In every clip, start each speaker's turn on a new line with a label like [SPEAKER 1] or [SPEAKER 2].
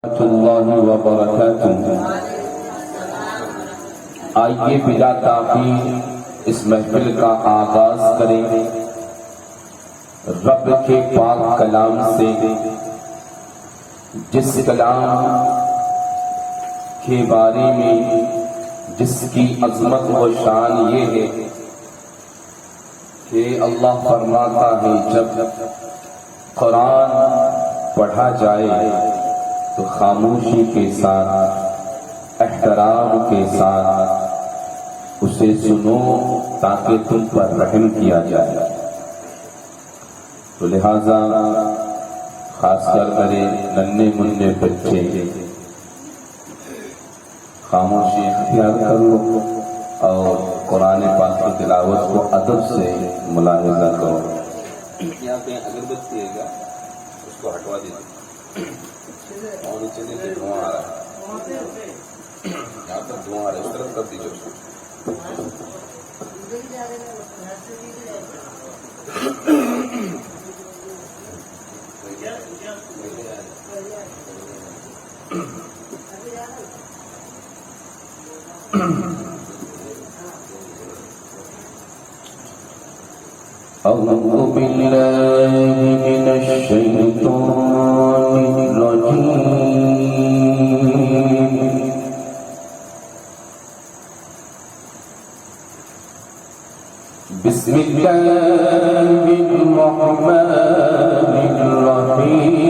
[SPEAKER 1] اللہ وبرکاتہ۔ آئیے بلا تاخیر اس محفل کا آغاز کریں رب کے پاک کلام سے، جس کلام کے بارے میں جس کی عظمت و شان یہ ہے کہ اللہ فرماتا ہے جب قرآن پڑھا جائے تو خاموشی کے ساتھ، احترام کے ساتھ اسے سنو تاکہ تم پر رحم کیا جائے۔ تو لہذا خاص کر کرے ننھے منھے بچے خاموشی اختیار کرو اور قرآن پاک کی تلاوت کو ادب سے ملاحظہ کرو۔ یہاں پہ اگربتی ہے گا، اس کو ہٹوا دیجیے اور نیچے سے دھواں آ رہا ہے، یہاں پر دھواں آ رہا ہے، اس طرف کر دیجیے اس کو۔ اعوذ باللہ من الشیطان الرجیم، بسم اللہ الرحمن الرحیم۔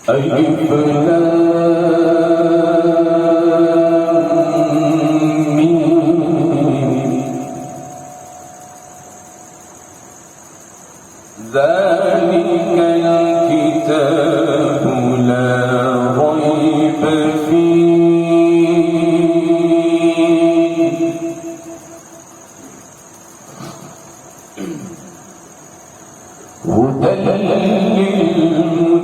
[SPEAKER 1] الف ذلك الكتاب لا ريب فيه هدى للمتقين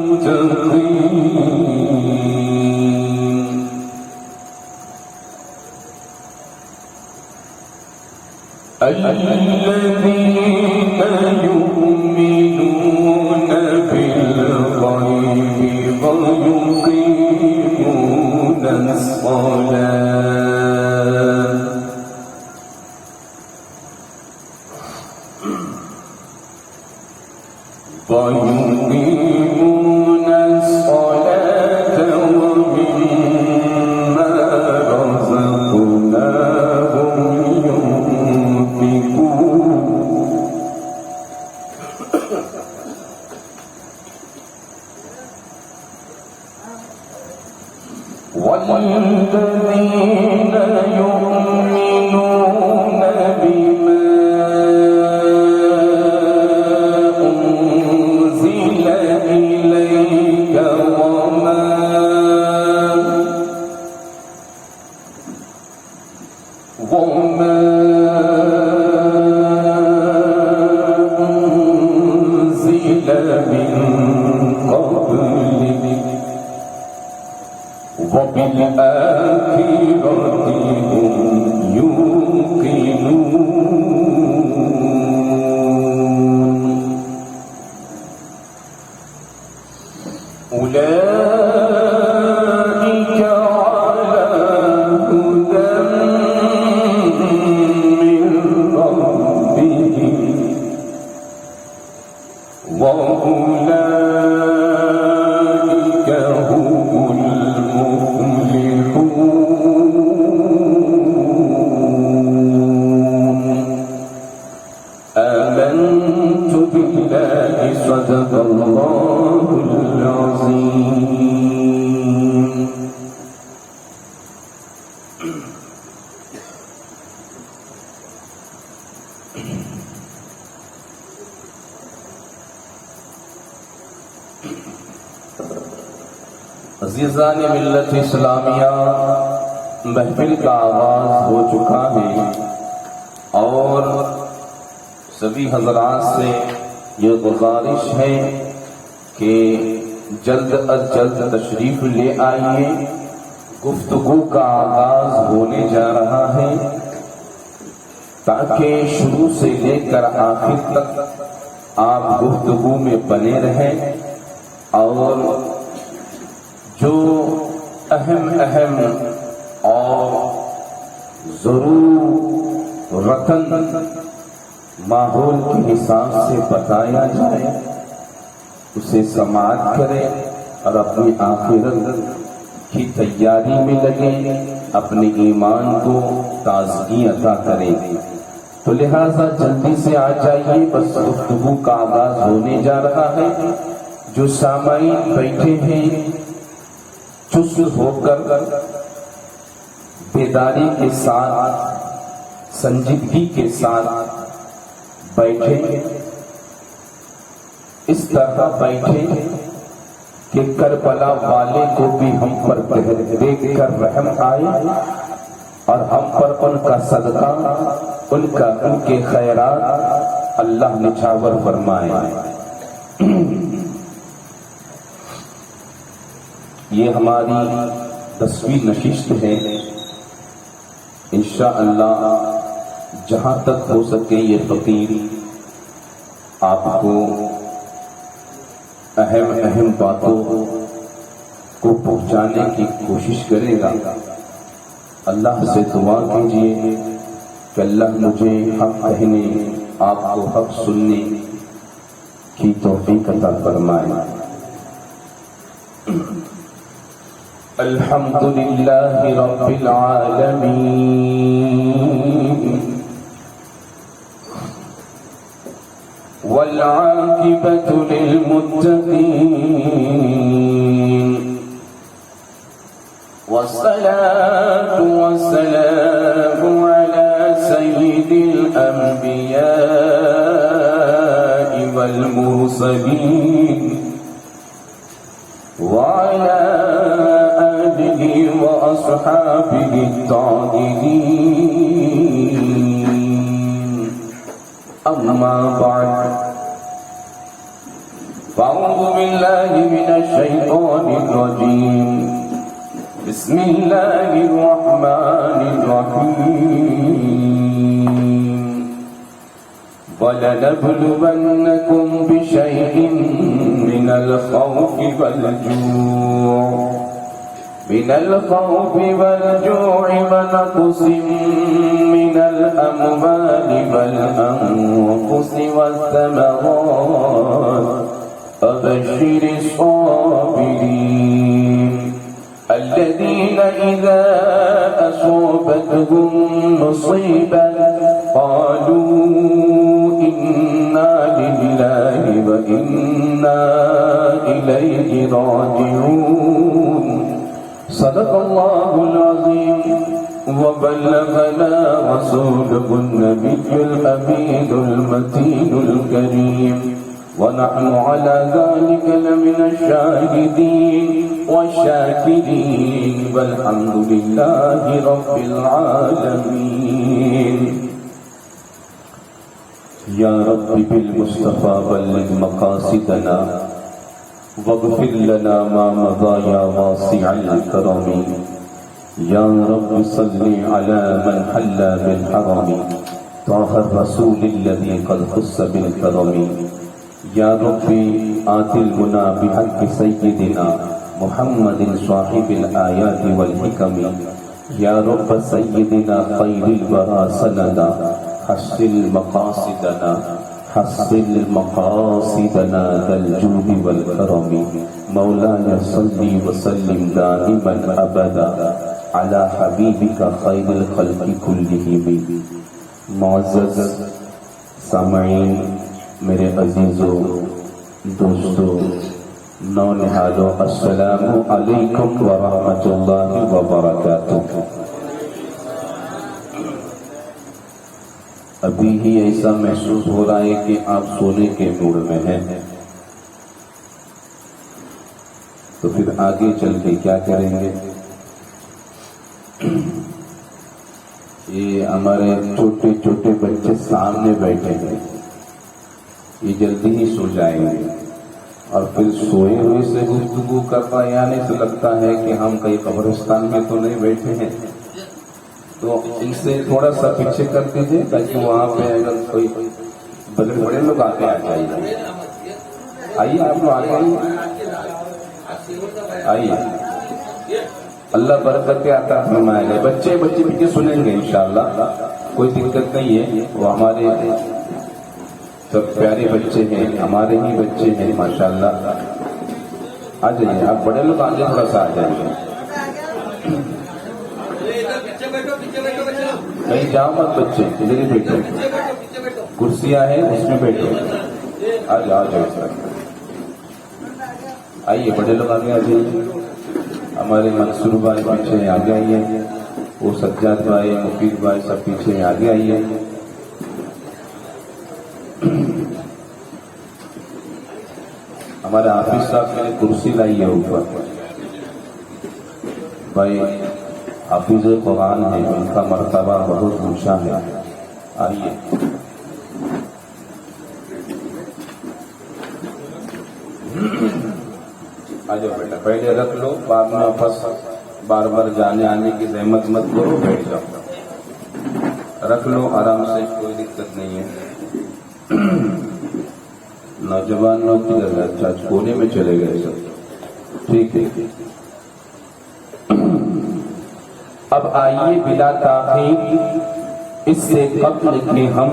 [SPEAKER 1] الذين يؤمنون بالغيب ويقيمون الصلاة ومما رزقناهم والذين يؤمنون بما أنزل إليك وما أنزل من قبلك وبالآخرة هم يوقنون أولئك على هدى من ربهم وأولئك هم المفلحون۔ آمنت بالله صدق الله العظيم۔ عزیزان ملت اسلامیہ، محفل کا آغاز ہو چکا ہے اور سبھی حضرات سے یہ گزارش ہے کہ جلد از جلد تشریف لے آئیے، گفتگو کا آغاز ہونے جا رہا ہے۔ تاکہ شروع سے لے کر آخر تک آپ گفتگو میں بنے رہیں اور جو اہم اور ضرورتاً ماحول کے حساب سے بتایا جائے اسے سماعت کرے اور اپنی آخرت کی تیاری میں لگے، اپنے ایمان کو تازگی عطا کرے۔ تو لہٰذا جلدی سے آ جائیے، بس گفتگو کا آغاز ہونے جا رہا ہے۔ جو سامعین بیٹھے ہیں چست ہو کر بیداری کے ساتھ سنجیدگی کے ساتھ بیٹھے، اس طرح بیٹھے کہ کربلا والے کو بھی ہم پر دیکھ کر رحم آئے اور ہم پر ان کا صدقہ، ان کے خیرات اللہ نچھاور فرمائے۔ یہ ہماری 10ویں نشست ہے۔ انشاءاللہ جہاں تک ہو سکے یہ فقیر آپ کو اہم باتوں کو پہنچانے کی کوشش کرے گا۔ اللہ سے دعا کیجیے کہ اللہ مجھے حق کہنے، آپ کو حق سننے کی توفیق عطا فرمائے۔ الحمد للہ رب العالمین والعاقبۃ للمتقین والصلاة والسلام على سید الانبیاء والمرسلین وعلى آلہ وأصحابہ الطاہرین، اما بعد فاعوذ باللہ من الشیطان الرجیم، بسم اللہ الرحمن الرحیم، وَلَنَبْلُوَنَّكُمْ بِشَيْءٍ مِّنَ الْخَوْفِ وَالْجُوعِ وَنَقْصٍ مِّنَ الْأَمْوَالِ وَالْأَنفُسِ وَالثَّمَرَاتِ وَبَشِّرِ الصَّابِرِينَ الَّذِينَ إِذَا أَصَابَتْهُم مُّصِيبَةٌ قَالُوا إِنَّا لِلَّهِ وَإِنَّا إِلَيْهِ راجعون۔ صدق اللہ العظیم وبلغنا رسوله النبي الأمين المتين الكريم، ونحن على ذلك لمن الشاهدين والشاكرين، والحمد لله رب العالمين۔ یا رب بالمصطفى بلغ مقاصدنا واغفر لنا ما مضى یا واسع الكرم، یا رب صل على من حل بالحرم طه الرسول الذي قد خص بالكرم، یا رب آت المنى بحق سيدنا محمد صاحب الآيات والحكم، یا رب سيدنا خير الورى سندا حصل مقاصدنا ذا الجود والكرم، مولانا صل وسلم دائما ابدا على حبيبك خير الخلق كلهم۔ معزز سامعین، میرے عزیزو، دوستو، نونہالو، السلام علیکم ورحمۃ اللہ وبرکاتہ۔ ابھی ہی ایسا محسوس ہو رہا ہے کہ آپ سونے کے موڈ میں ہیں، تو پھر آگے چل کے کیا کریں گے؟ یہ ہمارے چھوٹے چھوٹے بچے سامنے بیٹھے ہیں، یہ جلدی ہی سو جائیں گے، اور پھر سوئے ہوئے سے گفتگو کرنا یعنی تو لگتا ہے کہ ہم کئی قبرستان میں تو نہیں بیٹھے ہیں۔ تو ان سے تھوڑا سا پیچھے کر دیجیے تاکہ وہاں پہ اگر کوئی بڑے لوگ آتے آ جائیے. آئیے آپ لوگ آگے آئیے. اللہ برکت عطا فرمائے گا. بچے پیچھے سنیں گے انشاءاللہ, کوئی دقت نہیں ہے. وہ ہمارے سب پیارے بچے ہیں, ہمارے ہی بچے ہیں ماشاءاللہ. آ جائیے آپ بڑے لوگ آگے تھوڑا سا آ جائیے. کہیں جاؤ مت بچے, ادھر ہی بیٹھو, کرسیاں ہیں اس میں بیٹھو. آ جاؤ سر, آئیے بڑے لوگ آگے آ جائیے. ہمارے منصور بھائی پیچھے آگے آئیے, وہ سجاد بھائی, مفید بھائی سب پیچھے آگے آئیے. ہمارے حافظ صاحب کے لیے کرسی لائی ہے اوپر. بھائی حافظ قرآن ہے, ان کا مرتبہ بہت اونچا ہے. آئیے آ جاؤ بیٹا, پہلے رکھ لو, بعد میں واپس بار بار جانے آنے کی زحمت مت کرو, بیٹھ جاؤ. رکھ لو آرام سے, کوئی دقت نہیں ہے. نوجوان لوگ کدھر, اچھا کونے میں چلے گئے سب, ٹھیک ہے. اب آئیے بلا تاخیر, اس سے قبل کہ ہم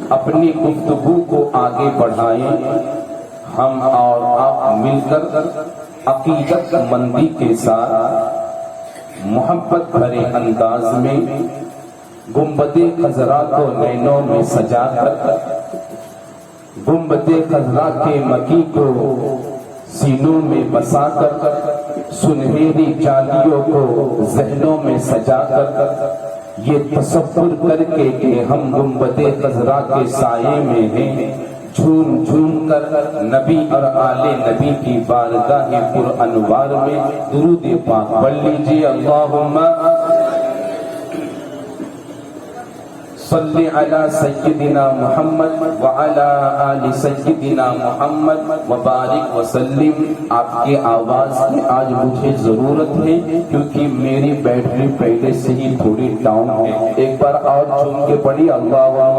[SPEAKER 1] اپنی گفتگو کو آگے بڑھائیں, ہم اور آپ مل کر عقیدت مندی کے ساتھ محبت بھرے انداز میں گنبد خضرا کو نینوں میں سجا کر, گنبد خضرا کے مکی کو سینوں میں بسا کر, سنہری جالیوں کو ذہنوں میں سجا کر یہ تصور کر کے کہ ہم گنبد خضرا کے سائے میں ہیں, جھوم جھوم کر نبی اور آل نبی کی بارگاہ پر انوار میں درود پاک پڑھ لیجیے. اللہم صلی علی سیدنا محمد وعلی آل سیدنا محمد وبارک وسلم. آپ کے آواز کی آج مجھے ضرورت ہے کیونکہ میری بیٹری پہلے سے ہی تھوڑی ڈاؤن ہے. ایک بار اور جھوم کے پڑھی, اللہم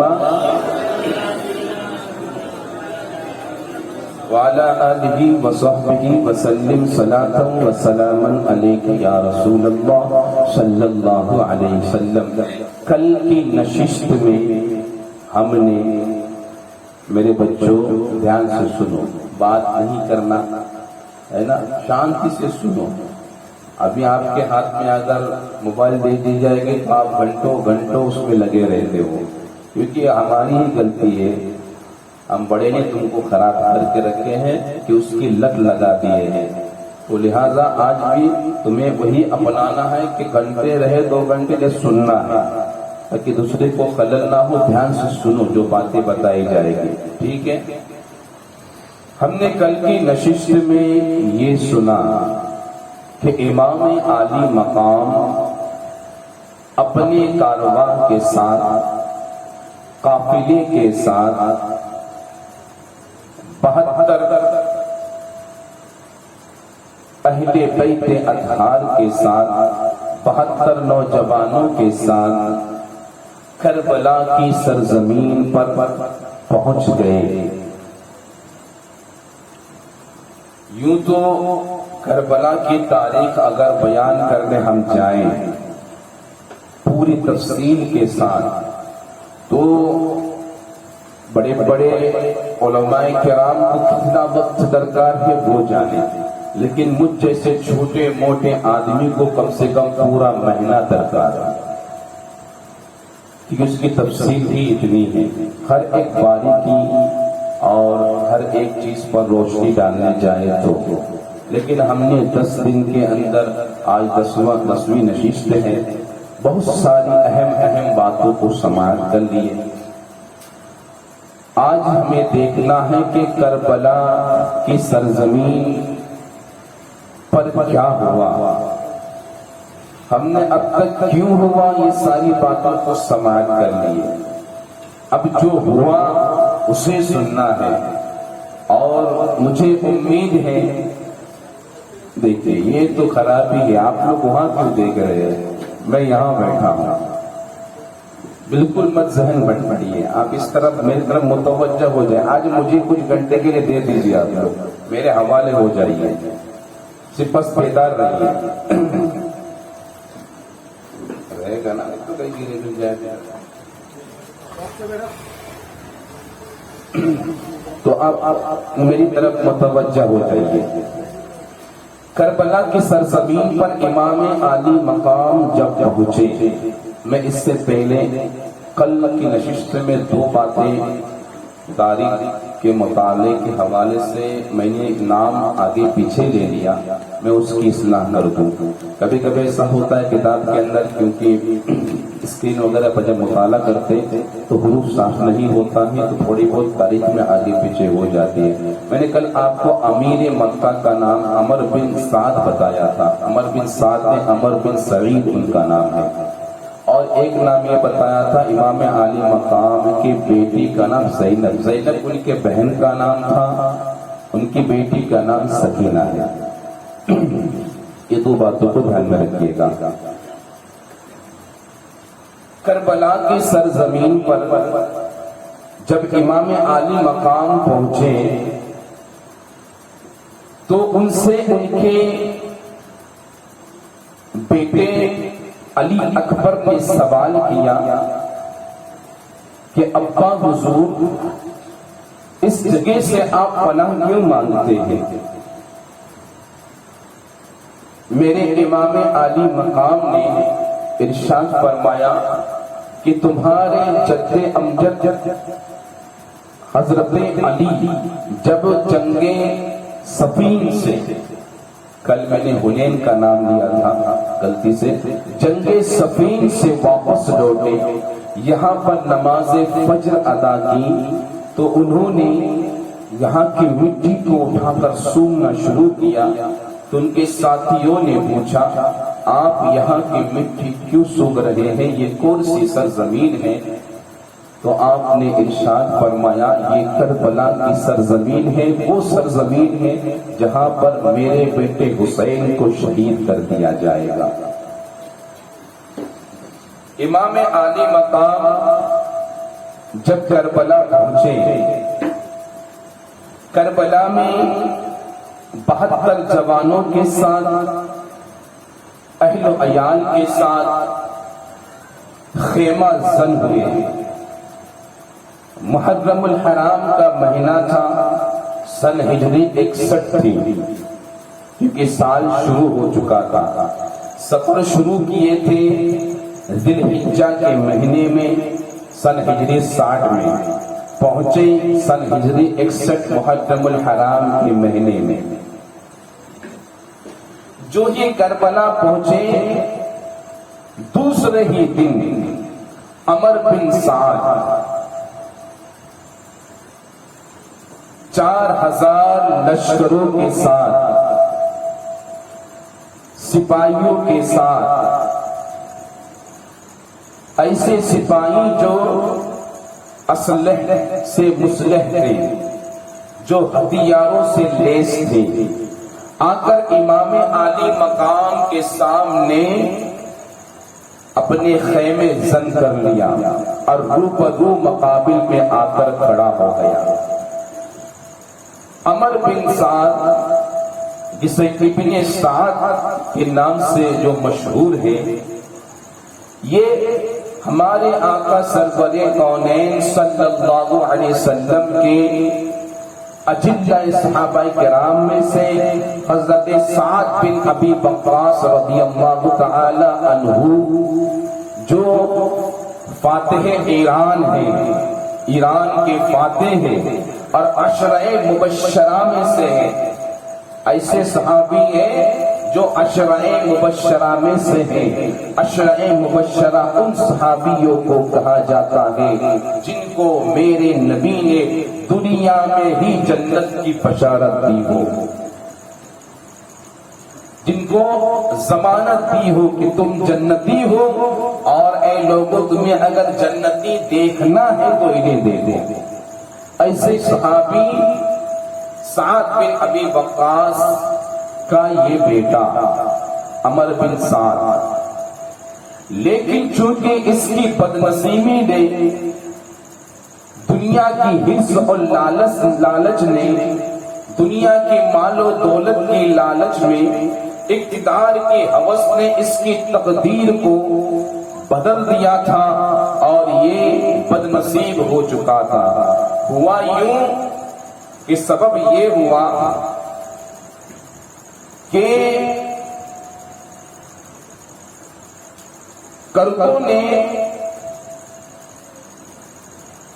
[SPEAKER 1] وعلى آلہ وصحبہ وسلم صلاة وسلاما علیک یا رسول اللہ صلی اللہ علیہ وسلم. کل کی نشست میں ہم نے, میرے بچوں دھیان سے سنو, بات نہیں کرنا ہے نا, شانتی سے سنو. ابھی آپ کے ہاتھ میں اگر موبائل دے دی جائے گی تو آپ گھنٹوں گھنٹوں اس میں لگے رہتے ہو, کیونکہ ہماری ہی غلطی ہے. ہم بڑے نے تم کو خراب کر کے رکھے ہیں کہ اس کی لت لگا دیے ہیں. تو لہٰذا آج بھی تمہیں وہی اپنانا ہے کہ گھنٹے رہے 2 گھنٹے جب سننا ہے تاکہ دوسرے کو خلل نہ ہو. دھیان سے سنو جو باتیں بتائی جائے گی, ٹھیک ہے. ہم نے کل کی نشست میں یہ سنا کہ امام عالی مقام اپنے کارواں کے ساتھ, قافلے کے ساتھ 72 اہل بیت اطہار کے ساتھ, 72 نوجوانوں کے ساتھ کربلا کی سرزمین پر پہنچ گئے. یوں تو کربلا کی تاریخ اگر بیان کرنے ہم جائیں پوری تفصیل کے ساتھ تو بڑے بڑے علماء کرام کو کتنا وقت درکار ہے وہ جانے, لیکن مجھ جیسے چھوٹے موٹے آدمی کو کم سے کم پورا مہینہ درکار ہے, کیونکہ اس کی تفصیل ہی اتنی ہے. ہر ایک باریکی اور ہر ایک چیز پر روشنی ڈالنے جائے تو, لیکن ہم نے 10 دن کے اندر, آج 10ویں نشست ہے, بہت ساری اہم باتوں کو سماعت کر لیے. آج ہمیں دیکھنا ہے کہ کربلا کی سرزمین پر کیا ہوا, ہم نے اب تک کیوں ہوا, یہ ساری باتوں کو سماعت کر لیے. اب جو ہوا اسے سننا ہے, اور مجھے امید ہے, دیکھیے یہ تو خرابی ہے, آپ لوگ وہاں کیوں دیکھ رہے ہیں, میں یہاں بیٹھا ہوں، بالکل مت ذہن بٹ پڑیے، آپ اس طرف میری طرف متوجہ ہو جائیں. آج مجھے کچھ گھنٹے کے لیے دے دیجیے، آپ لوگ میرے حوالے ہو جائیے، صرف بس بیدار رہیے. رہے گا نا تو کہیں گرے مل جائے گا. تو آپ میری طرف متوجہ ہو جائیے. کربلا کی سرزمین پر امام عالی مقام جب پہنچے، میں اس سے پہلے کل کی نشست میں دو باتیں تاریخ کے مطالعے کے حوالے سے میں نے نام آگے پیچھے لے لیا، میں اس کی اصلاح کر دوں. کبھی کبھی ایسا ہوتا ہے کتاب کے اندر، کیونکہ اسکرین وغیرہ پر جب مطالعہ کرتے تو حروف صاف نہیں ہوتا ہے، تو تھوڑی بہت تاریخ میں آگے پیچھے ہو جاتی ہے. میں نے کل آپ کو امیر مکہ کا نام عمر بن سعد بتایا تھا. عمر بن سعد نے عمر بن سعید ان کا نام ہے. اور ایک نام یہ بتایا تھا امام عالی مقام کی بیٹی کا نام زینب. زینب ان کے بہن کا نام تھا، ان کی بیٹی کا نام سکینہ ہے. یہ دو باتوں کو دھیان میں رکھیے گا. کربلا کی سرزمین پر جب امام عالی مقام پہنچے تو ان سے ان کے بیٹے علی اکبر نے سوال کیا کہ ابا حضور، اس جگہ سے آپ پناہ کیوں مانگتے ہیں؟ میرے امام عالی مقام نے ارشاد فرمایا کہ تمہارے جد امجد حضرت علی جب جنگ صفین سے، کل میں نے حنین کا نام لیا تھا غلطی سے، جنگ صفین سے واپس لوٹے، یہاں پر نماز فجر ادا کی تو انہوں نے یہاں کی مٹی کو اٹھا کر سونگنا شروع کیا. تو ان کے ساتھیوں نے پوچھا آپ یہاں کی مٹی کیوں سونگ رہے ہیں، یہ کون سی سرزمین ہے؟ تو آپ نے ارشاد فرمایا یہ کربلا کی سرزمین ہے، وہ سرزمین ہے جہاں پر میرے بیٹے حسین کو شہید کر دیا جائے گا. امام عالی مقام جب کربلا پہنچے، کربلا میں 72 جوانوں کے ساتھ، اہل و عیال کے ساتھ خیمہ زن ہوئے. محرم الحرام کا مہینہ تھا، سن ہجری 61 تھی، کیونکہ سال شروع ہو چکا تھا. سفر شروع کیے تھے ذی الحجہ کے مہینے میں، سن ہجری 60 میں پہنچے سن ہجری 61 محرم الحرام کے مہینے میں. جو یہ کربلا پہنچے، دوسرے ہی دن عمر بن سعد 4000 لشکروں کے ساتھ، سپاہیوں کے ساتھ، ایسے سپاہی جو اسلحہ سے مسلح تھے، جو ہتھیاروں سے لیس تھے، آ کر امام عالی مقام کے سامنے اپنے خیمے زن کر لیا اور روبرو مقابل میں آ کر کھڑا ہو گیا. عمر بن سعد، جسے ابن سعد کے نام سے جو مشہور ہے، یہ ہمارے آقا سرور کونین صلی اللہ علیہ وسلم کے اجلہ صحابہ کرام میں سے حضرت سعد بن ابی وقاص رضی اللہ تعالی عنہ، جو فاتح ایران ہیں، ایران کے فاتح ہیں اور عشرہ مبشرہ میں سے ہیں. ایسے صحابی ہیں جو عشرہ مبشرہ میں سے ہیں. عشرہ مبشرہ ان صحابیوں کو کہا جاتا ہے جن کو میرے نبی نے دنیا میں ہی جنت کی بشارت دی ہو، جن کو ضمانت دی ہو کہ تم جنتی ہو، اور اے لوگوں تمہیں اگر جنتی دیکھنا ہے تو انہیں دے دے. ایسے صحابی سعد بن ابی وقاص کا یہ بیٹا عمر بن سعد لیکن چونکہ اس کی بدنصیبی نے، دنیا کی حرص اور لالچ نے، دنیا کی مال و دولت کی لالچ میں، اقتدار کی ہوس نے اس کی تقدیر کو بدل دیا تھا اور یہ بدنصیب ہو چکا تھا۔ ہوا یوں کہ سبب یہ ہوا کہ قرضوں نے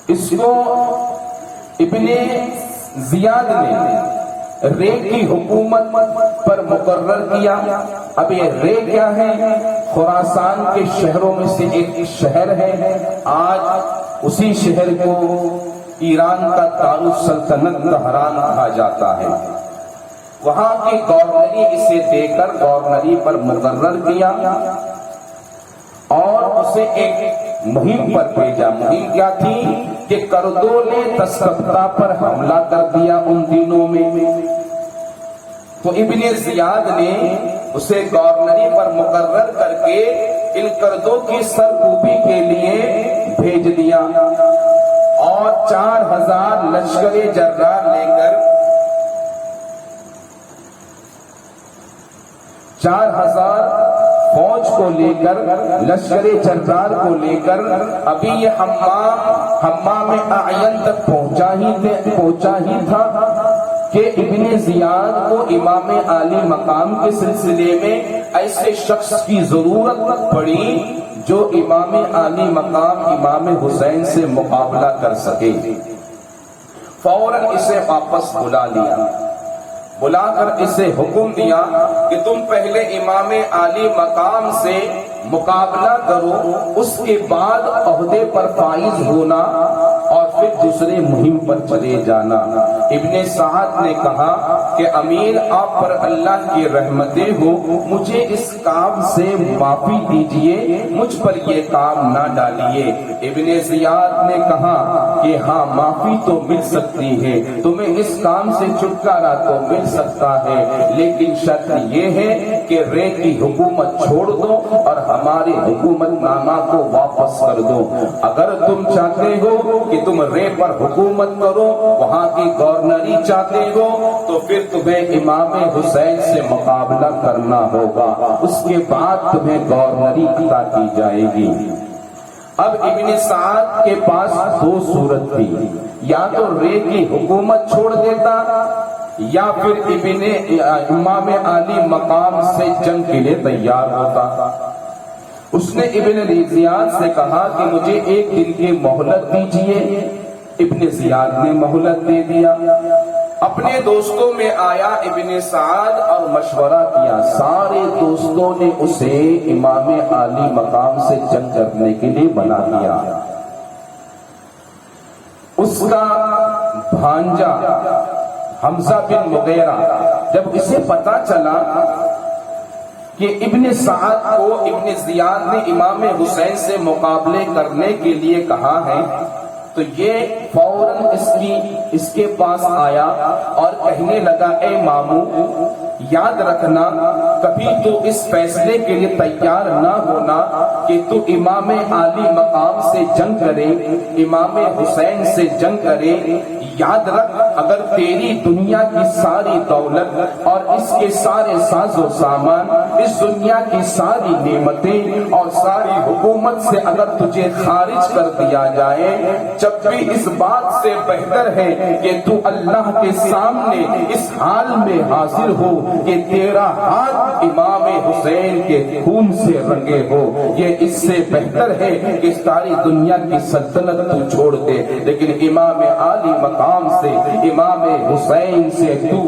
[SPEAKER 1] اس کو ابن زیاد نے رے کی حکومت پر مقرر کیا۔ اب یہ رے کیا ہے؟ خراسان کے شہروں میں سے ایک شہر ہے، آج اسی شہر کو ایران کا دارالسلطنت تہران کہا جاتا ہے۔ وہاں کی گورنری اسے دے کر گورنری پر مقرر کیا اور اسے ایک مہم پر بھیجا۔ مہم کیا تھی کہ کردوں نے تسکتہ پر حملہ کر دیا ان دنوں میں، تو ابن زیاد نے اسے گورنری پر مقرر کر کے ان کردوں کی سرکوبی کے لیے بھیج دیا اور 4000 لشکر جرار لے کر 4000 فوج کو لے کر، لشکر جرار کو لے کر ابھی یہ حمام اعین تک پہنچا ہی تھا کہ ابن زیاد کو امام عالی مقام کے سلسلے میں ایسے شخص کی ضرورت پڑی جو امام عالی مقام امام حسین سے مقابلہ کر سکے۔ فوراً اسے واپس بلا کر اسے حکم دیا کہ تم پہلے امام عالی مقام سے مقابلہ کرو، اس کے بعد عہدے پر فائز ہونا اور پھر دوسرے مہم پر چلے جانا۔ ابن سعد نے کہا کہ امیر آپ پر اللہ کی رحمتیں ہو، مجھے اس کام سے معافی دیجئے، مجھ پر یہ کام نہ ڈالیے۔ ابن زیاد نے کہا کہ ہاں معافی تو مل سکتی ہے، تمہیں اس کام سے چھٹکارا تو مل سکتا ہے، لیکن شرط یہ ہے کہ رے کی حکومت چھوڑ دو اور ہماری حکومت نامہ کو واپس کر دو۔ اگر تم چاہتے ہو کہ تم رے پر حکومت کرو، وہاں کی گورنری چاہتے ہو، تو پھر تمہیں امام حسین سے مقابلہ کرنا ہوگا، اس کے بعد تمہیں گورنری عطا کی جائے گی۔ اب ابن سعد کے پاس دو صورت تھی، یا تو رے کی حکومت چھوڑ دیتا یا پھر امام عالی مقام سے جنگ کے لیے تیار ہوتا۔ اس نے ابن زیاد سے کہا کہ مجھے ایک دن کی مہلت دیجیے۔ ابن زیاد نے مہلت دے دیا۔ اپنے دوستوں میں آیا ابن سعد اور مشورہ کیا، سارے دوستوں نے اسے امام عالی مقام سے جنگ کرنے کے لیے بنا دیا۔ اس کا بھانجا حمزہ بن مغیرہ جب اسے پتا چلا کہ ابن سعد کو ابن زیاد نے امام حسین سے مقابلے کرنے کے لیے کہا ہے، تو یہ فوراً اس کے پاس آیا اور کہنے لگا، اے مامو یاد رکھنا کبھی تو اس فیصلے کے لیے تیار نہ ہونا کہ تو امام عالی مقام سے جنگ کرے، امام حسین سے جنگ کرے۔ یاد رکھ اگر تیری دنیا کی ساری دولت اور اس کے سارے ساز و سامان، اس دنیا کی ساری نعمتیں اور ساری حکومت سے اگر تجھے خارج کر دیا جائے، جب بھی اس بات سے بہتر ہے کہ تو اللہ کے سامنے اس حال میں حاضر ہو کہ تیرا ہاتھ امام حسین کے خون سے رنگے ہو۔ یہ اس سے بہتر ہے کہ ساری دنیا کی سلطنت تو چھوڑ دے، لیکن امام عالی مقام سے، امام حسین سے تو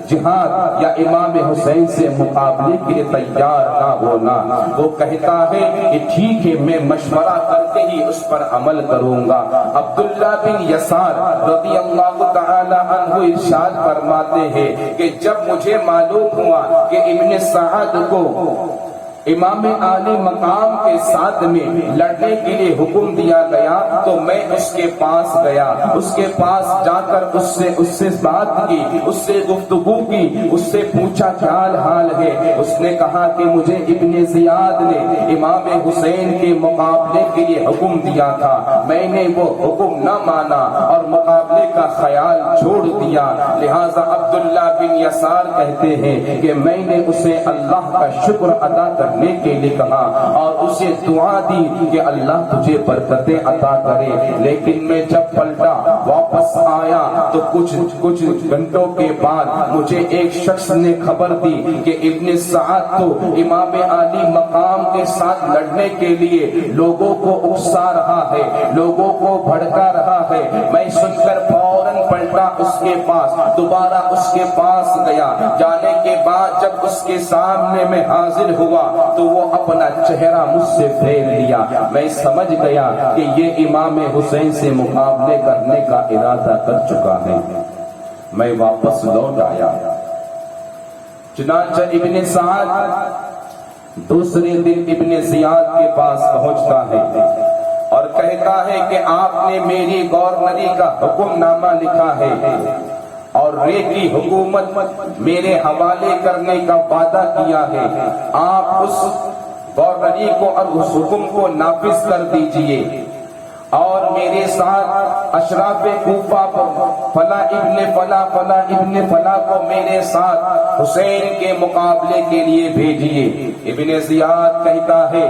[SPEAKER 1] جہاد یا امام حسین سے مقابلے کے لیے تیار نہ ہونا۔ وہ کہتا ہے کہ ٹھیک ہے، میں مشورہ کرتے ہی اس پر عمل کروں گا۔ عبداللہ بن یسار رضی اللہ تعالی عنہ ارشاد فرماتے ہیں کہ جب مجھے معلوم ہوا کہ ابن سعد کو امام عالی مقام کے ساتھ میں لڑنے کے لیے حکم دیا گیا تو میں اس کے پاس گیا، اس کے پاس جا کر اس سے بات کی، اس سے گفتگو کی، اس سے پوچھا کیا حال ہے۔ اس نے کہا کہ مجھے ابن زیاد نے امام حسین کے مقابلے کے لیے حکم دیا تھا، میں نے وہ حکم نہ مانا اور مقابلے کا خیال چھوڑ دیا، لہذا عبداللہ بن یسار کہتے ہیں کہ میں نے اسے اللہ کا شکر ادا کرنے کے لیے کہا اور اسے دعا دی کہ اللہ تجھے برکتیں عطا کرے، لیکن میں جب پلٹا واپس آیا تو کچھ گھنٹوں کے بعد مجھے ایک شخص نے خبر دی کہ ابن سعد تو امام عالی مقام کے ساتھ لڑنے کے لیے لوگوں کو اکسا رہا ہے، لوگوں کو بھڑکا رہا ہے۔ میں سن کر فوراً پلٹا اس کے پاس، دوبارہ اس کے پاس گیا، جانے کے بعد جب اس کے سامنے میں حاضر ہوا تو وہ اپنا چہرہ مجھ سے پھیر لیا، میں سمجھ گیا کہ یہ امام حسین سے مقابلے کرنے کا ارادہ کر چکا ہے۔ میں واپس لوٹ آیا، چنانچہ ابن سعد دوسرے دن ابن زیاد کے پاس پہنچتا ہے اور کہتا ہے کہ آپ نے میری گورنری کا حکم نامہ لکھا ہے اور رے کی حکومت میرے حوالے کرنے کا وعدہ کیا ہے، آپ اس گورنری کو اور اس حکم کو نافذ کر دیجئے اور میرے ساتھ اشراف کوفہ فلاں ابن فلاں فلاں ابن فلاں کو میرے ساتھ حسین کے مقابلے کے لیے بھیجیے۔ ابن زیاد کہتا ہے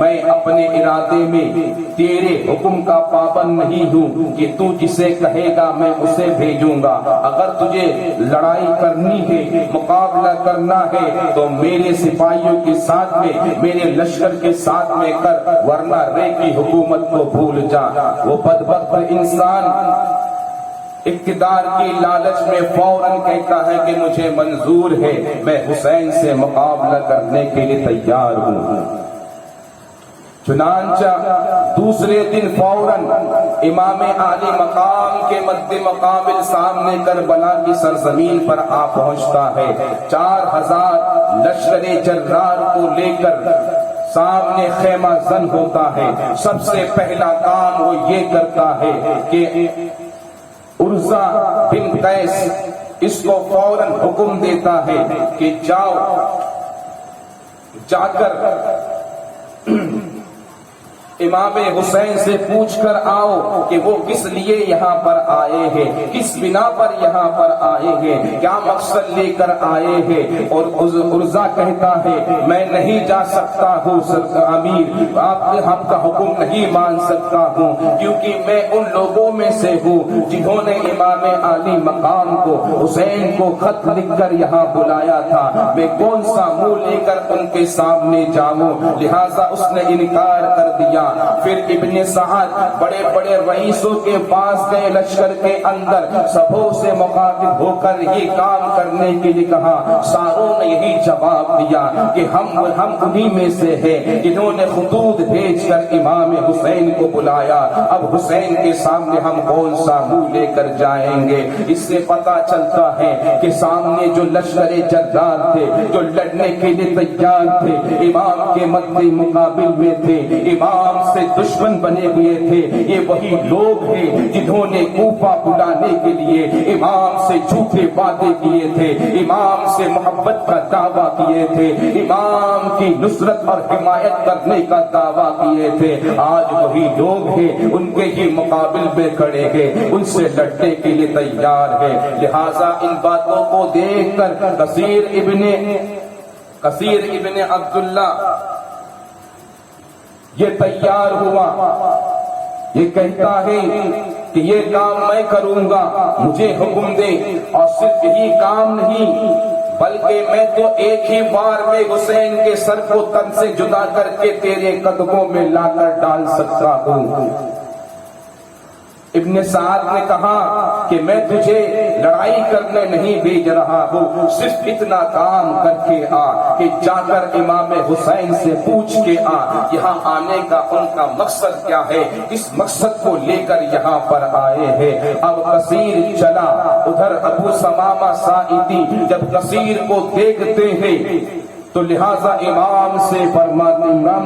[SPEAKER 1] میں اپنے ارادے میں تیرے حکم کا پابند نہیں ہوں کہ تو جسے کہے گا میں اسے بھیجوں گا، اگر تجھے لڑائی کرنی ہے، مقابلہ کرنا ہے تو میرے سپاہیوں کے ساتھ میں، میرے لشکر کے ساتھ میں کر، ورنہ رے کی حکومت کو بھول جا۔ وہ بدبخت انسان اقتدار کی لالچ میں فوراً کہتا ہے کہ مجھے منظور ہے، میں حسین سے مقابلہ کرنے کے لیے تیار ہوں۔ چنانچہ دوسرے دن فوراً امام عالی مقام کے مد مقابل سامنے کربلا کی سرزمین پر آ پہنچتا ہے، 4000 لشکر جرار کو لے کر سامنے خیمہ زن ہوتا ہے۔ سب سے پہلا کام وہ یہ کرتا ہے کہ عرضہ بن قیس اس کو فوراً حکم دیتا ہے کہ جا کر امام حسین سے پوچھ کر آؤ کہ وہ کس لیے یہاں پر آئے ہیں، کس بنا پر یہاں پر آئے ہیں، کیا مقصد لے کر آئے ہیں۔ اور عرضہ کہتا ہے میں نہیں جا سکتا ہوں امیر، آپ کا حکم نہیں مان سکتا ہوں، کیونکہ میں ان لوگوں میں سے ہوں جنہوں نے امام عالی مقام کو، حسین کو خط لکھ کر یہاں بلایا تھا، میں کون سا منہ لے کر ان کے سامنے جاؤں، لہٰذا اس نے انکار کر دیا۔ پھر ابن سعد بڑے بڑے رئیسوں کے پاس گئے، لشکر کے اندر سبوں سے مخاطب ہو کر یہ کام کرنے کے لیے کہا، ساروں نے یہی جواب دیا کہ ہم انہی میں سے ہیں جنہوں نے خطوط بھیج کر امام حسین کو بلایا، اب حسین کے سامنے ہم کون سا منہ لے کر جائیں گے۔ اس سے پتا چلتا ہے کہ سامنے جو لشکر جرار تھے، جو لڑنے کے لیے تیار تھے، امام کے مد مقابل میں تھے، امام سے دشمن بنے ہوئے تھے، یہ وہی لوگ ہیں جنہوں نے کوفہ بلانے کے لیے امام سے جھوٹے وعدے کیے تھے، امام سے محبت کا دعویٰ کیے تھے، امام کی نصرت اور حمایت کرنے کا دعویٰ کیے تھے۔ آج وہی لوگ ہیں ان کے ہی مقابل میں کھڑے ہیں، ان سے لڑنے کے لیے تیار ہے۔ لہٰذا ان باتوں کو دیکھ کر کثیر ابن عبداللہ یہ تیار ہوا، یہ کہتا ہے کہ یہ کام میں کروں گا، مجھے حکم دے، اور صرف یہی کام نہیں بلکہ میں تو ایک ہی بار میں حسین کے سر کو تن سے جدا کر کے تیرے قدموں میں لا کر ڈال سکتا ہوں۔ ابن سعد نے کہا کہ میں تجھے لڑائی کرنے نہیں بھیج رہا ہوں، صرف اتنا کام کر کے آ کہ جا کر امام حسین سے پوچھ کے آ یہاں آنے کا ان کا مقصد کیا ہے، کس مقصد کو لے کر یہاں پر آئے ہیں۔ اب کثیر چلا، ادھر ابو ثمامہ ساعدی جب کثیر کو دیکھتے ہیں تو لہذا امام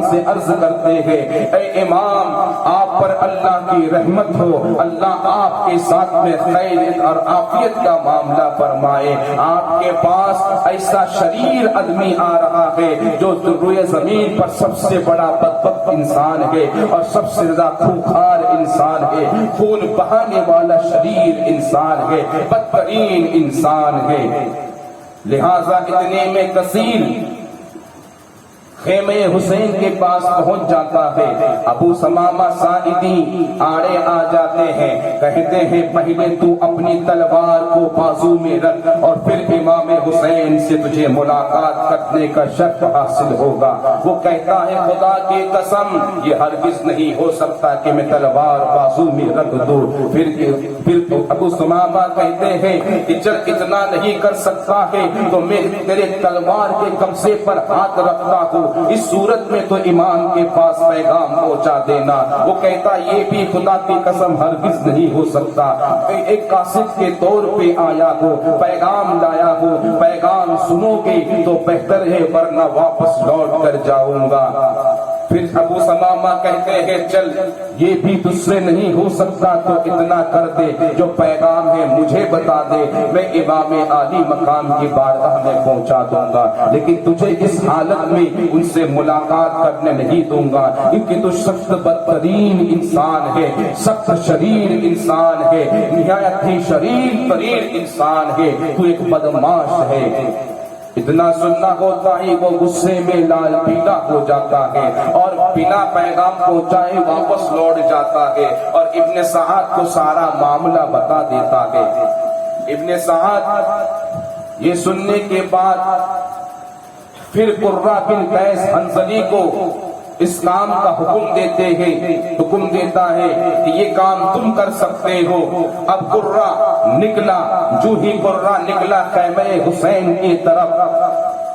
[SPEAKER 1] سے عرض کرتے ہیں، اے امام آپ پر اللہ کی رحمت ہو، اللہ آپ کے ساتھ میں خیر اور عافیت کا معاملہ فرمائے۔ آپ کے پاس ایسا شریر آدمی آ رہا ہے جو روئے زمین پر سب سے بڑا بدبخت انسان ہے اور سب سے زیادہ خوخار انسان ہے، خون بہانے والا شریر انسان ہے، بدترین انسان ہے۔ لہذا اتنے میں کثیر خیمہ حسین کے پاس پہنچ جاتا ہے۔ ابو ثمامہ ساعدی آڑے آ جاتے ہیں، کہتے ہیں پہلے تو اپنی تلوار کو بازو میں رکھ اور پھر امام حسین سے تجھے ملاقات کرنے کا شرف حاصل ہوگا۔ وہ کہتا ہے خدا کی قسم یہ ہرگز نہیں ہو سکتا کہ میں تلوار بازو میں رکھ دوں۔ پھر ابو ثمامہ کہتے ہیں کہ جب اتنا نہیں کر سکتا ہے تو میں تیرے تلوار کے قبضے پر ہاتھ رکھتا ہوں، اس صورت میں تو امام کے پاس پیغام پہنچا دینا۔ وہ کہتا یہ بھی خدا کی قسم ہرگز نہیں ہو سکتا، ایک قاصد کے طور پہ آیا ہو، پیغام لایا ہو، پیغام سنو گے تو بہتر ہے ورنہ واپس لوٹ کر جاؤں گا۔ پھر ابو ثمامہ کہتے ہیں چل یہ بھی تجھ سے نہیں ہو سکتا تو اتنا کر دے، جو پیغام ہے مجھے بتا دے، میں امام عالی مقام کی بارگاہ میں پہنچا دوں گا، لیکن تجھے اس حالت میں ان سے ملاقات کرنے نہیں دوں گا، کیونکہ تو سخت بدترین انسان ہے، سخت شریر انسان ہے، نہایت ہی شریر ترین انسان ہے، تو ایک بدمعاش ہے۔ اتنا سننا ہوتا ہی وہ غصے میں لال پیلا ہو جاتا ہے اور بنا پیغام پہنچائے واپس لوٹ جاتا ہے اور ابن سعد کو سارا معاملہ بتا دیتا ہے۔ ابن سعد یہ سننے کے بعد پھر قرہ بن قیس حنظلی کو اس کام کا حکم دیتا ہے کہ یہ کام تم کر سکتے ہو۔ اب قرہ نکلا، جو ہی قرہ نکلا خیمہ حسین کی طرف،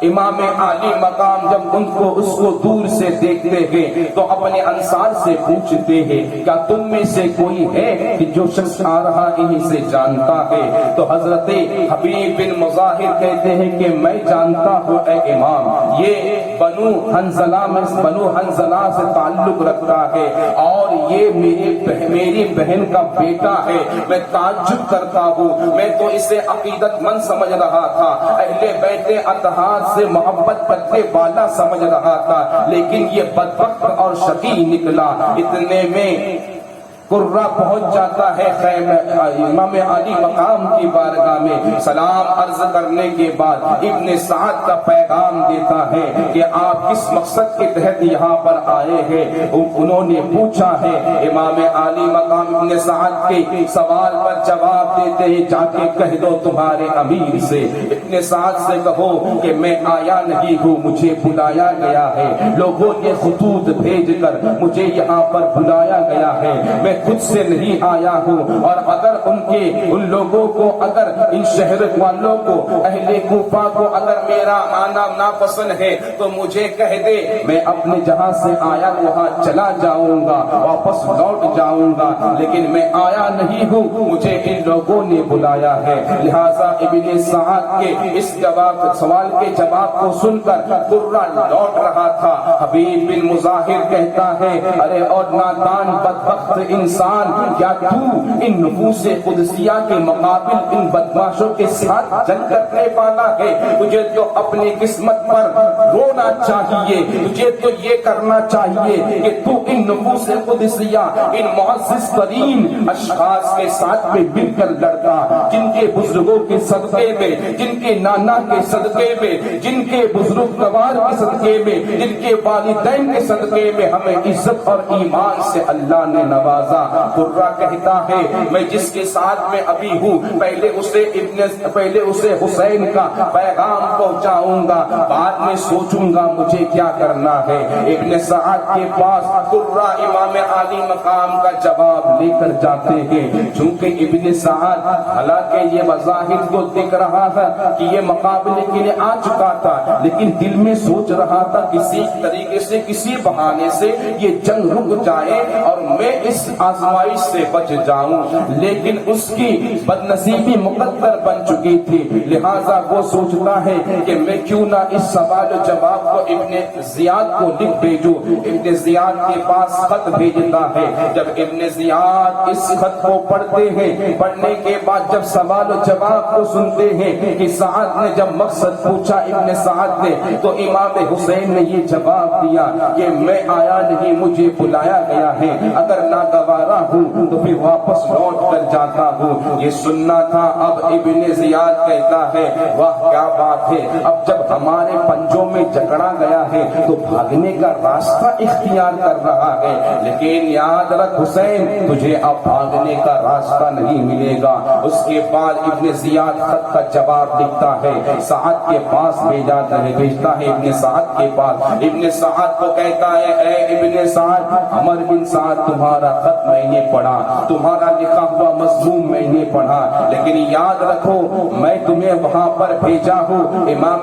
[SPEAKER 1] امام عالی مقام جب اس کو دور سے دیکھتے ہیں تو اپنے انصار سے پوچھتے ہیں کیا تم میں سے کوئی ہے کہ جو شخص آ رہا انہیں سے جانتا ہے؟ تو حضرت حبیب بن مظاہر کہتے ہیں کہ میں جانتا ہوں اے امام، یہ بنو حنظلہ سے تعلق رکھتا ہے اور یہ میری بہن کا بیٹا ہے۔ میں تعجب کرتا ہوں، میں تو اسے عقیدت مند سمجھ رہا تھا، اہل بیت اطہار سے محبت کرنے والا سمجھ رہا تھا، لیکن یہ بدبخت اور شقی نکلا۔ اتنے میں قرہ پہنچ جاتا ہے امام علی مقام کی بارگاہ میں، سلام عرض کرنے کے بعد ابن سعد کا پیغام دیتا ہے کہ آپ کس مقصد کے تحت یہاں پر آئے ہیں؟ انہوں نے پوچھا ہے، امام علی مقام ابن سعد کے سوال پر جواب دیتے ہیں جا کے کہہ دو تمہارے امیر سے، ابن سعد سے کہو کہ میں آیا نہیں ہوں، مجھے بلایا گیا ہے، لوگوں نے خطوط بھیج کر مجھے یہاں پر بلایا گیا ہے، میں خود سے نہیں آیا ہوں، اور اگر ان لوگوں کو، اگر ان شہر والوں کو، اہل کوفہ کو اگر میرا آنا ناپسند ہے تو مجھے کہہ دے، میں اپنے جہاں سے آیا وہاں چلا جاؤں گا، واپس لوٹ جاؤں گا، لیکن میں آیا نہیں ہوں، مجھے ان لوگوں نے بلایا ہے۔ لہٰذا ابن سعد کے اس سوال کے جواب کو سن کر قرہ لوٹ رہا تھا۔ حبیب بن مظاہر کہتا ہے ارے اور نادان بدبخت انسان، کیا تو ان نفوس قدسیہ کے مقابل ان بدماشوں کے ساتھ جنگ کرنے والا ہے؟ تجھے تو اپنی قسمت پر رونا چاہیے، تجھے تو یہ کرنا چاہیے کہ تو ان نفوس قدسیہ، ان معزز ترین اشخاص کے ساتھ میں مل کر لڑتا، جن کے بزرگوں کے صدقے میں، جن کے نانا کے صدقے میں، جن کے بزرگوار کے صدقے میں، جن کے والدین کے صدقے میں ہمیں عزت اور ایمان سے اللہ نے نوازا۔ قرہ کہتا ہے میں جس کے ساتھ میں ابھی ہوں، پہلے اسے حسین کا پیغام پہنچاؤں گا، بعد میں سوچوں گا مجھے کیا کرنا ہے۔ ابن سعد کے پاس قرہ امام علی مقام کا جواب لے کر جاتے ہیں، چونکہ ابن سعد حالانکہ یہ مظاہر کو دیکھ رہا تھا کہ یہ مقابلے کے لیے آ چکا تھا، لیکن دل میں سوچ رہا تھا کسی طریقے سے، کسی بہانے سے یہ جنگ رک جائے اور میں اس آزمائش سے بچ جاؤں، لیکن اس کی بدنصیبی مقدر بن چکی تھی، لہٰذا وہ سوچتا ہے کہ میں کیوں نہ اس سوال
[SPEAKER 2] جواب کو ابن زیاد کو لکھ بھیجو۔ ابن زیاد کے پاس خط بھیجتا ہے۔ جب ابن زیاد اس خط کو پڑھتے ہیں، پڑھنے کے بعد جب سوال و جواب کو سنتے ہیں کہ سعد نے جب مقصد پوچھا ابن سعد نے، تو امام حسین نے یہ جواب دیا کہ میں آیا نہیں، مجھے بلایا گیا ہے، اگر ناگوارا ہوں تو پھر واپس لوٹ کر جاتا ہوں۔ یہ سننا تھا۔ اب ابن زیاد کہتا ہے واہ کیا بات ہے، اب جب ہمارے پنجوں میں جکڑا گیا ہے تو بھاگنے کا راستہ اختیار کر رہا ہے، لیکن یاد رکھ حسین تجھے اب بھاگنے کا راستہ نہیں ملے گا۔ اس کے بعد ابن زیاد خط کا جواب لکھتا ہے، سعد کے پاس بھیجتا ہے ابن سعد کے پاس۔ ابن سعد کو کہتا ہے اے ابن سعد، عمر بن سعد تمہارا خط میں نے پڑھا، تمہارا لکھا ہوا مضمون میں نے پڑھا، لیکن یاد رکھو میں تمہیں وہاں پر بھیجا ہوں امام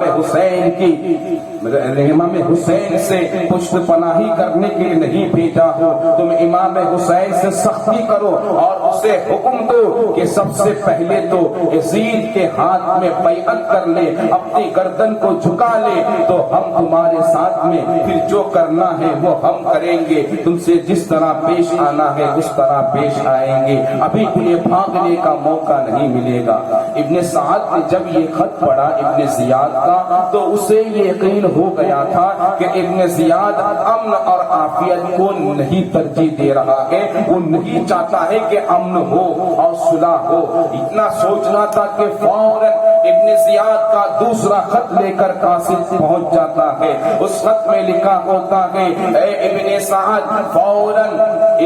[SPEAKER 2] حسین سے پشت پناہی کرنے کے لیے نہیں بھیجا ہوں۔ تم امام حسین سے سختی کرو اور اسے حکم دو کہ سب سے پہلے تو یزید کے ہاتھ میں بیعت کر لے، اپنی گردن کو جھکا لے، تو ہم تمہارے ساتھ میں پھر جو کرنا ہے وہ ہم کریں گے، تم سے جس طرح پیش آنا ہے اس طرح پیش آئیں گے، ابھی تمہیں بھاگنے کا موقع نہیں ملے گا۔ ابن سعد نے جب یہ خط پڑھا ابن زیاد کا تو اسے یہ یقین ہو گیا تھا کہ ابن زیاد امن اور عافیت کو نہیں ترجیح دے رہا ہے، وہ نہیں چاہتا ہے کہ امن ہو اور صلح ہو۔ اتنا سوچنا تھا کہ فوراً ابن زیاد کا دوسرا خط لے کر قاصد پہنچ جاتا ہے۔ اس خط میں لکھا ہوتا ہے اے ابن سعد فوراً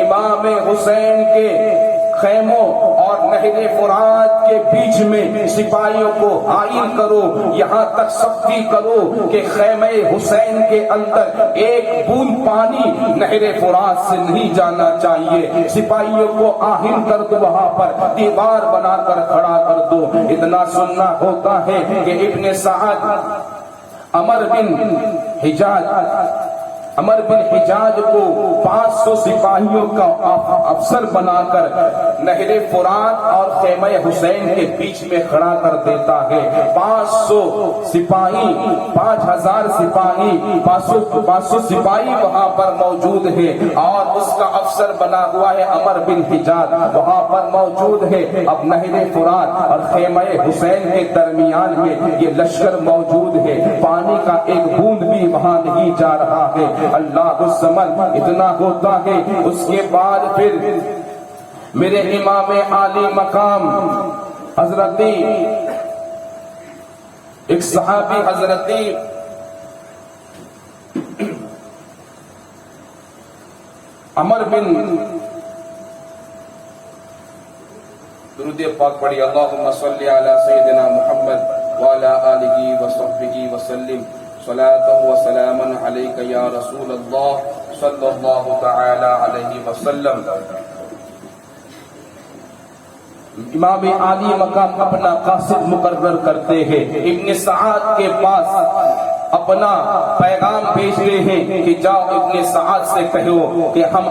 [SPEAKER 2] امام حسین کے خیموں اور نہر فرات کے بیچ میں سپاہیوں کو حائل کرو، یہاں تک سختی کرو کہ خیمہ حسین کے اندر ایک بوند پانی نہر فرات سے نہیں جانا چاہیے، سپاہیوں کو حائل کر دو، وہاں پر دیوار بنا کر کھڑا کر دو۔ اتنا سننا ہوتا ہے کہ ابن سعد عمر بن حجاج کو 500 سپاہیوں کا افسر بنا کر نہر فرات اور خیمہ حسین کے بیچ میں کھڑا کر دیتا ہے۔ 500 سپاہی 5000 سپاہی 500 سپاہی وہاں پر موجود ہے اور اس کا افسر بنا ہوا ہے عمر بن حجاج وہاں پر موجود ہے۔ اب نہر فرات اور خیمہ حسین کے درمیان میں یہ لشکر موجود ہے، پانی کا ایک بوند بھی وہاں نہیں جا رہا ہے۔ اللہ الصمد اتنا ہوتا ہے۔ اس کے بعد پھر میرے امام عالی مقام حضرت ایک صحابی حضرت عمر بن درود پاک پڑھی اللہم صلی علی سیدنا محمد وعلی آلہ وصحبہ وسلم صلاة و سلاما علیک یا رسول اللہ صلی اللہ تعالی علیہ وسلم۔ امام عالی مقام اپنا قاصد مقرر کرتے ہیں، ابن سعد کے پاس اپنا پیغام بھیجتے ہیں کہ جاؤ ابن سعد سے کہو کہ ہم